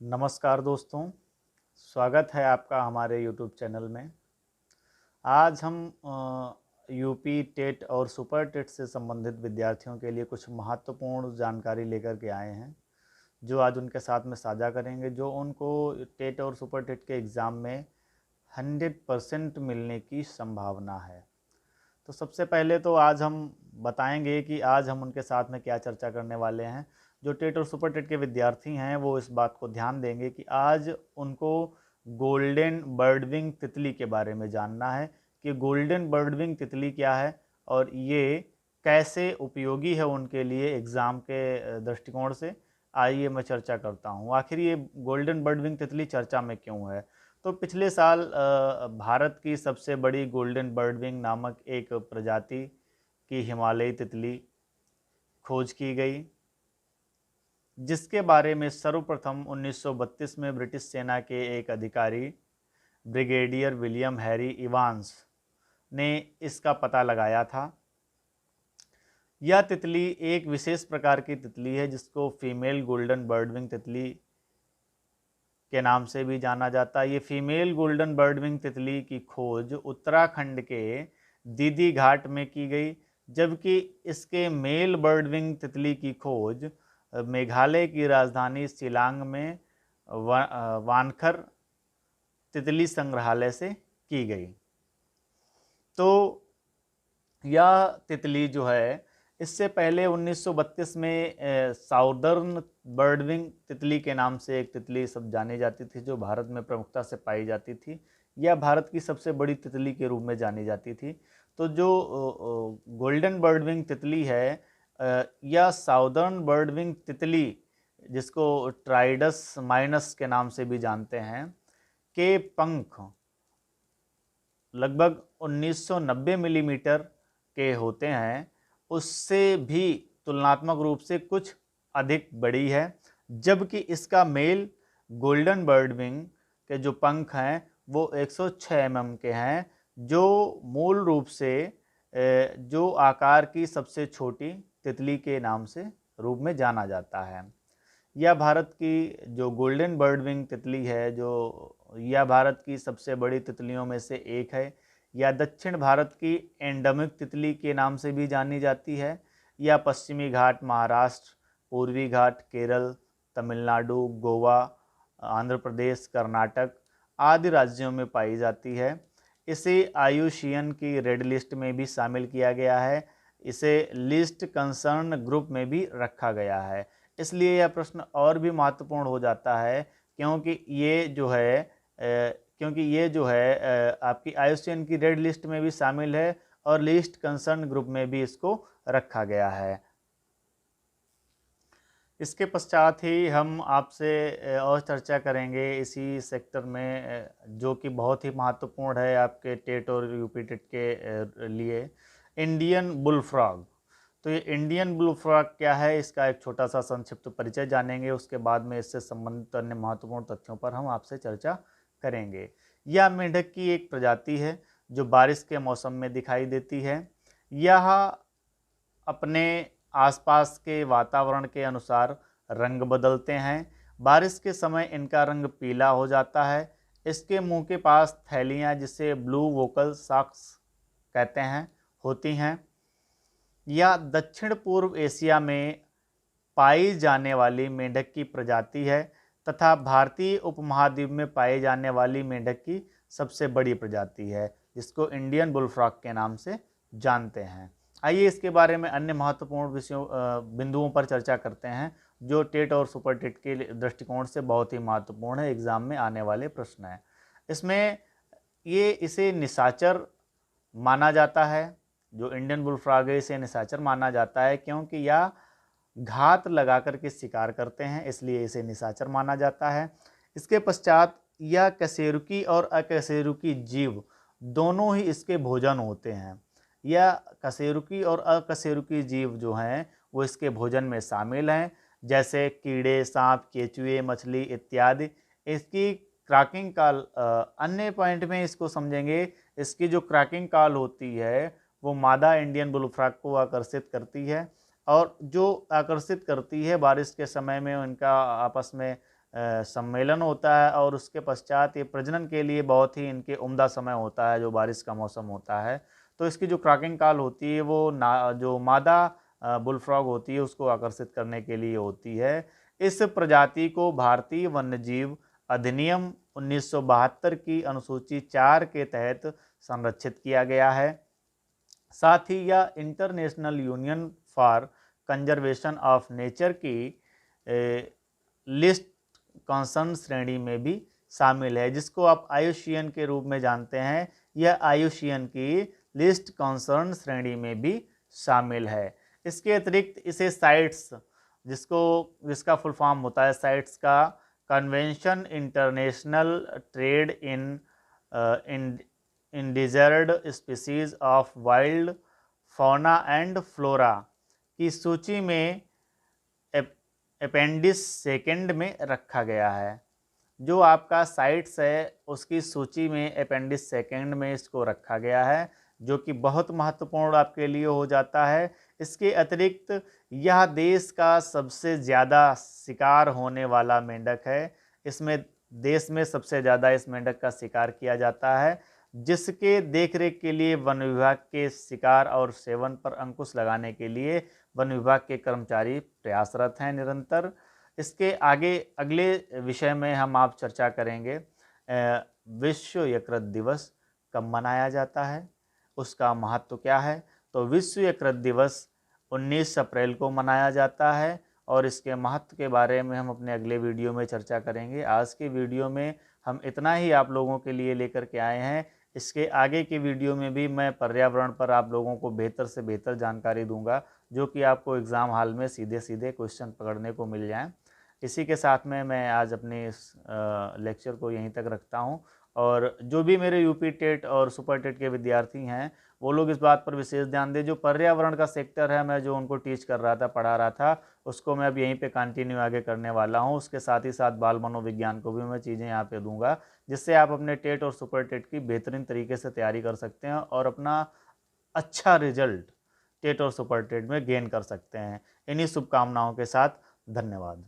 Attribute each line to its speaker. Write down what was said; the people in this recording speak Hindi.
Speaker 1: नमस्कार दोस्तों, स्वागत है आपका हमारे YouTube चैनल में। आज हम यूपी टेट और सुपर टेट से संबंधित विद्यार्थियों के लिए कुछ महत्वपूर्ण जानकारी लेकर के आए हैं, जो आज उनके साथ में साझा करेंगे, जो उनको टेट और सुपर टेट के एग्ज़ाम में 100% मिलने की संभावना है। तो सबसे पहले तो आज हम बताएंगे कि आज हम उनके साथ में क्या चर्चा करने वाले हैं। जो टेट और सुपर टेट के विद्यार्थी हैं वो इस बात को ध्यान देंगे कि आज उनको गोल्डन बर्डविंग तितली के बारे में जानना है कि गोल्डन बर्डविंग तितली क्या है और ये कैसे उपयोगी है उनके लिए एग्ज़ाम के दृष्टिकोण से। आइए मैं चर्चा करता हूँ आखिर ये गोल्डन बर्डविंग तितली चर्चा में क्यों है। तो पिछले साल भारत की सबसे बड़ी गोल्डन बर्डविंग नामक एक प्रजाति की हिमालयी तितली खोज की गई, जिसके बारे में सर्वप्रथम 1932 में ब्रिटिश सेना के एक अधिकारी ब्रिगेडियर विलियम हैरी इवांस ने इसका पता लगाया था। यह तितली एक विशेष प्रकार की तितली है जिसको फीमेल गोल्डन बर्डविंग तितली के नाम से भी जाना जाता है। ये फीमेल गोल्डन बर्डविंग तितली की खोज उत्तराखंड के दीदी घाट में की गई, जबकि इसके मेल बर्डविंग तितली की खोज मेघालय की राजधानी शिलांग में वानखर तितली संग्रहालय से की गई। तो यह तितली जो है इससे पहले 1932 में साउदर्न बर्डविंग तितली के नाम से एक तितली सब जानी जाती थी, जो भारत में प्रमुखता से पाई जाती थी। यह भारत की सबसे बड़ी तितली के रूप में जानी जाती थी। तो जो गोल्डन बर्डविंग तितली है, यह साउदर्न बर्डविंग तितली, जिसको ट्राइडस माइनस के नाम से भी जानते हैं, के पंख लगभग 1990 मिलीमीटर के होते हैं, उससे भी तुलनात्मक रूप से कुछ अधिक बड़ी है। जबकि इसका मेल गोल्डन बर्डविंग के जो पंख हैं वो 106 के हैं, जो मूल रूप से जो आकार की सबसे छोटी तितली के नाम से रूप में जाना जाता है। यह भारत की जो गोल्डन बर्डविंग तितली है, जो यह भारत की सबसे बड़ी तितलियों में से एक है। यह दक्षिण भारत की एंडेमिक तितली के नाम से भी जानी जाती है। यह पश्चिमी घाट महाराष्ट्र, पूर्वी घाट केरल, तमिलनाडु, गोवा, आंध्र प्रदेश, कर्नाटक आदि राज्यों में पाई जाती है। इसे IUCN की रेड लिस्ट में भी शामिल किया गया है। इसे लिस्ट कंसर्न ग्रुप में भी रखा गया है। इसलिए यह प्रश्न और भी महत्वपूर्ण हो जाता है, क्योंकि ये जो है आपकी IUCN की रेड लिस्ट में भी शामिल है और लिस्ट कंसर्न ग्रुप में भी इसको रखा गया है। इसके पश्चात ही हम आपसे और चर्चा करेंगे इसी सेक्टर में, जो कि बहुत ही महत्वपूर्ण है आपके टेट और यूपी टेट के लिए, इंडियन बुल फ्रॉग। तो ये इंडियन ब्लू फ्रॉग क्या है, इसका एक छोटा सा संक्षिप्त परिचय जानेंगे। उसके बाद में इससे संबंधित अन्य महत्वपूर्ण तथ्यों पर हम आपसे चर्चा करेंगे। यह मेंढक की एक प्रजाति है जो बारिश के मौसम में दिखाई देती है। यह अपने आसपास के वातावरण के अनुसार रंग बदलते हैं। बारिश के समय इनका रंग पीला हो जाता है। इसके मुंह के पास थैलियाँ, जिसे ब्लू वोकल सॉक्स कहते हैं, होती हैं। यह दक्षिण पूर्व एशिया में पाई जाने वाली मेंढक की प्रजाति है तथा भारतीय उपमहाद्वीप में पाई जाने वाली मेंढक की सबसे बड़ी प्रजाति है, जिसको इंडियन बुलफ्रॉग के नाम से जानते हैं। आइए इसके बारे में अन्य महत्वपूर्ण बिंदुओं पर चर्चा करते हैं, जो टेट और सुपर टेट के दृष्टिकोण से बहुत ही महत्वपूर्ण है, एग्जाम में आने वाले प्रश्न हैं। इसमें इसे निशाचर माना जाता है। जो इंडियन बुलफ्रॉग है इसे निशाचर माना जाता है, क्योंकि यह घात लगा करके शिकार करते हैं, इसलिए इसे निशाचर माना जाता है। इसके पश्चात यह कशेरुकी और अकशेरुकी जीव दोनों ही इसके भोजन होते हैं। यह कशेरुकी और अकशेरुकी जीव जो हैं वो इसके भोजन में शामिल हैं, जैसे कीड़े, सांप, केचुए, मछली इत्यादि। इसकी क्रैकिंग काल, अन्य पॉइंट में इसको समझेंगे, इसकी जो क्रैकिंग काल होती है वो मादा इंडियन बुलफ्रॉग को आकर्षित करती है, और जो आकर्षित करती है बारिश के समय में उनका आपस में सम्मेलन होता है और उसके पश्चात ये प्रजनन के लिए बहुत ही इनके उम्दा समय होता है, जो बारिश का मौसम होता है। तो इसकी जो क्रॉकिंग कॉल होती है वो जो मादा बुलफ्रॉग होती है उसको आकर्षित करने के लिए होती है। इस प्रजाति को भारतीय वन्यजीव अधिनियम 1972 की अनुसूची 4 के तहत संरक्षित किया गया है। साथ ही यह international union for conservation of nature की लिस्ट कंसर्न श्रेणी में भी शामिल है, जिसको आप IUCN के रूप में जानते हैं। यह IUCN की लिस्ट कंसर्न श्रेणी में भी शामिल है। इसके अतिरिक्त इसे साइट्स, जिसका फुल फॉर्म होता है साइट्स का convention international trade in endangered species of wild fauna and flora की सूची में अपेंडिस सेकंड में रखा गया है। जो आपका साइट्स है उसकी सूची में अपेंडिस सेकंड में इसको रखा गया है, जो कि बहुत महत्वपूर्ण आपके लिए हो जाता है। इसके अतिरिक्त यह देश का सबसे ज़्यादा शिकार होने वाला मेंढक है। इसमें देश में सबसे ज़्यादा इस मेंढक का शिकार किया जाता है, जिसके देखरेख के लिए वन विभाग के शिकार और सेवन पर अंकुश लगाने के लिए वन विभाग के कर्मचारी प्रयासरत हैं निरंतर। इसके आगे अगले विषय में हम आप चर्चा करेंगे विश्व यकृत दिवस कब मनाया जाता है, उसका महत्व क्या है। तो विश्व यकृत दिवस 19 अप्रैल को मनाया जाता है और इसके महत्व के बारे में हम अपने अगले वीडियो में चर्चा करेंगे। आज के वीडियो में हम इतना ही आप लोगों के लिए लेकर के आए हैं। इसके आगे की वीडियो में भी मैं पर्यावरण पर आप लोगों को बेहतर से बेहतर जानकारी दूंगा, जो कि आपको एग्ज़ाम हॉल में सीधे सीधे क्वेश्चन पकड़ने को मिल जाएं। इसी के साथ में मैं आज अपने इस लेक्चर को यहीं तक रखता हूं। और जो भी मेरे यूपी टेट और सुपर टेट के विद्यार्थी हैं वो लोग इस बात पर विशेष ध्यान दें, जो पर्यावरण का सेक्टर है मैं जो उनको टीच कर रहा था, पढ़ा रहा था, उसको मैं अब यहीं पे कंटिन्यू आगे करने वाला हूं। उसके साथ ही साथ बाल मनोविज्ञान को भी मैं चीज़ें यहाँ पे दूंगा, जिससे आप अपने टेट और सुपर टेट की बेहतरीन तरीके से तैयारी कर सकते हैं और अपना अच्छा रिजल्ट टेट और सुपर टेट में गेन कर सकते हैं। इन्हीं शुभकामनाओं के साथ धन्यवाद।